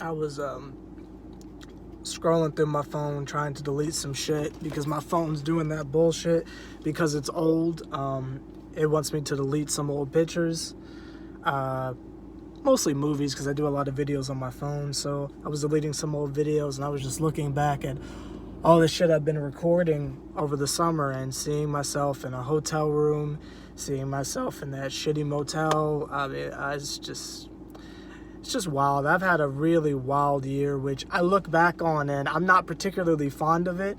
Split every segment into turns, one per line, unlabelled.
I was scrolling through my phone trying to delete some shit because my phone's doing that bullshit because it's old. It wants me to delete some old pictures, mostly movies because I do a lot of videos on my phone. So I was deleting some old videos and I was just looking back at all the shit I've been recording over the summer and seeing myself in a hotel room, seeing myself in that shitty motel. I mean, it's just wild. I've had a really wild year, which I look back on and I'm not particularly fond of it.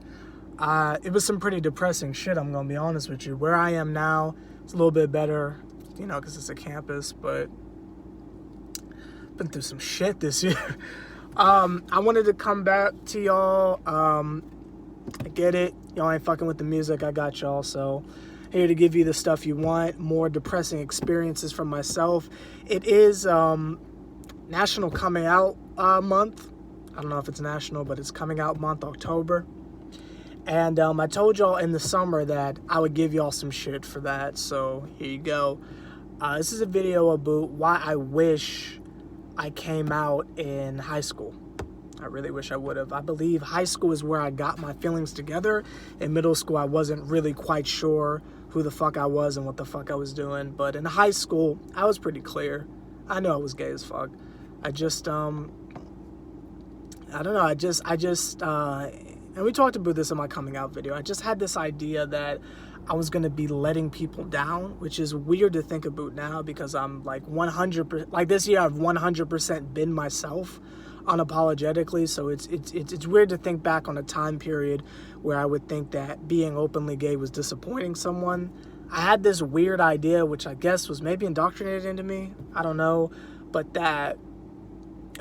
It was some pretty depressing shit, I'm going to be honest with you. Where I am now, it's a little bit better, because it's a campus, but I've been through some shit this year. I wanted to come back to y'all. I get it. Y'all ain't fucking with the music. I got y'all. So here to give you the stuff you want. More depressing experiences from myself. It is National Coming Out Month. I don't know if it's national, but it's Coming Out Month, October. And I told y'all in the summer that I would give y'all some shit for that. So here you go. This is a video about why I wish I came out in high school. I really wish I would have. I believe high school is where I got my feelings together. In middle school, I wasn't really quite sure who the fuck I was and what the fuck I was doing. But in high school, I was pretty clear. I know I was gay as fuck. I just, I don't know. And we talked about this in my coming out video. I just had this idea that I was going to be letting people down, which is weird to think about now because I'm like 100%, like this year I've 100% been myself unapologetically. So it's weird to think back on a time period where I would think that being openly gay was disappointing someone. I had this weird idea, which I guess was maybe indoctrinated into me. I don't know. But that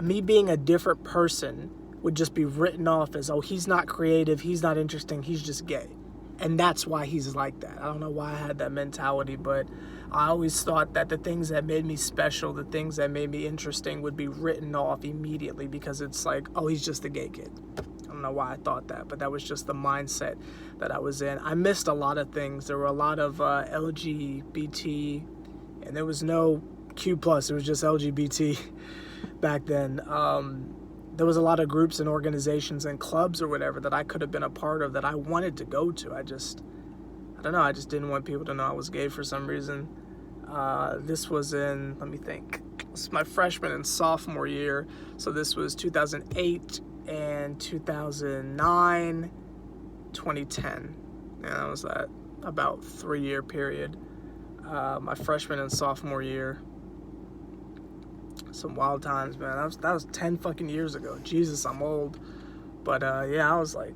me being a different person would just be written off as, oh, he's not creative, he's not interesting, he's just gay. And that's why he's like that. I don't know why I had that mentality, but I always thought that the things that made me special, the things that made me interesting would be written off immediately because it's like, oh, he's just a gay kid. I don't know why I thought that, but that was just the mindset that I was in. I missed a lot of things. There were a lot of LGBT, and there was no Q+, it was just LGBT back then. There was a lot of groups and organizations and clubs or whatever that I could have been a part of that I wanted to go to. I don't know, I just didn't want people to know I was gay for some reason. This was in, let me think, this is my freshman and sophomore year. So this was 2008 and 2009, 2010. And that was that about 3-year period. My freshman and sophomore year. Some wild times, man. That was 10 fucking years ago. Jesus, I'm old. But yeah, I was like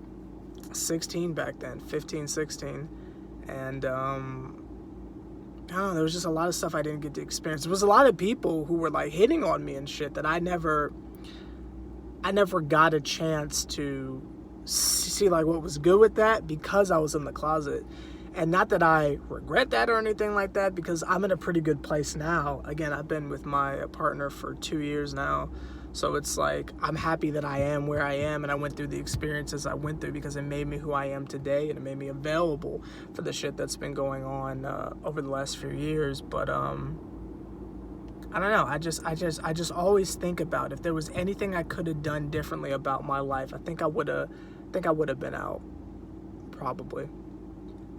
16 back then, 15, 16. And I don't know, there was just a lot of stuff I didn't get to experience. There was a lot of people who were like hitting on me and shit that I never got a chance to see like what was good with that because I was in the closet. And not that I regret that or anything like that, because I'm in a pretty good place now. Again, I've been with my partner for 2 years now. So it's like, I'm happy that I am where I am and I went through the experiences I went through because it made me who I am today and it made me available for the shit that's been going on over the last few years. But I don't know. I just always think about if there was anything I could have done differently about my life. I think I would have been out, probably.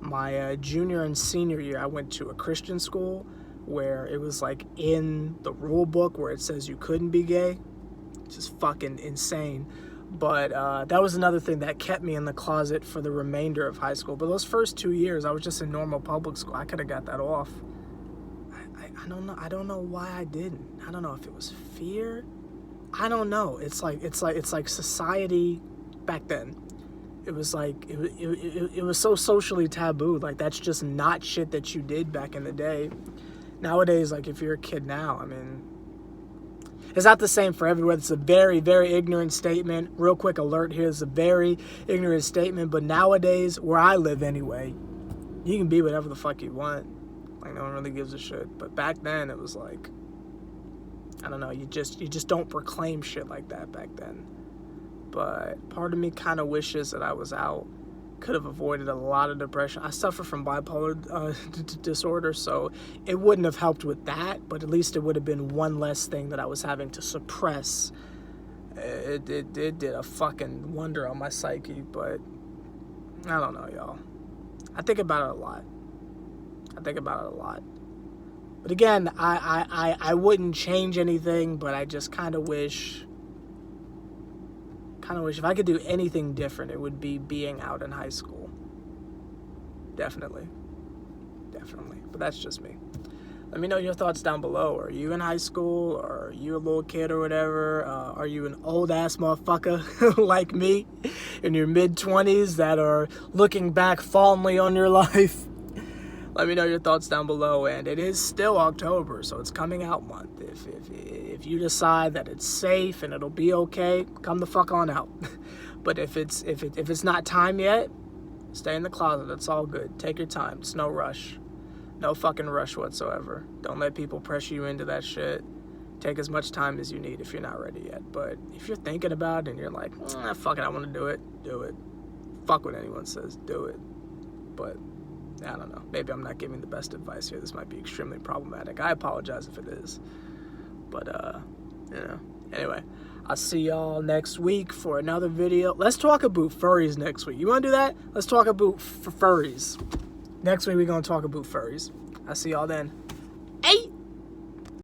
My junior and senior year, I went to a Christian school where it was like in the rule book where it says you couldn't be gay. It's just fucking insane. But that was another thing that kept me in the closet for the remainder of high school. But those first 2 years, I was just in normal public school. I could have got that off. I don't know. I don't know why I didn't. I don't know if it was fear. I don't know. It's like society back then. It was like, it was so socially taboo. Like, that's just not shit that you did back in the day. Nowadays, like, if you're a kid now, I mean, it's not the same for everyone. It's a very, very ignorant statement. Real quick alert here. It's a very ignorant statement. But nowadays, where I live anyway, you can be whatever the fuck you want. Like, no one really gives a shit. But back then, it was like, I don't know, you just don't proclaim shit like that back then. But part of me kind of wishes that I was out. Could have avoided a lot of depression. I suffer from bipolar disorder, so it wouldn't have helped with that, but at least it would have been one less thing that I was having to suppress it did a fucking wonder on my psyche. But I don't know, y'all. I think about it a lot. But again, I wouldn't change anything, but I just kind of wish if I could do anything different, it would be being out in high school. Definitely. But that's just me. Let me know your thoughts down below. Are you in high school? Or are you a little kid or whatever? Are you an old-ass motherfucker like me in your mid-20s that are looking back fondly on your life? Let me know your thoughts down below. And it is still October, so it's coming out month. If you decide that it's safe and it'll be okay, come the fuck on out. But if it's not time yet, stay in the closet. It's all good. Take your time. It's no rush. No fucking rush whatsoever. Don't let people pressure you into that shit. Take as much time as you need if you're not ready yet. But if you're thinking about it and you're like, fuck it, I want to do it, do it. Fuck what anyone says, do it. But I don't know. Maybe I'm not giving the best advice here. This might be extremely problematic. I apologize if it is. But, anyway. I'll see y'all next week for another video. Let's talk about furries next week. You want to do that? Let's talk about furries. Next week, we're going to talk about furries. I'll see y'all then.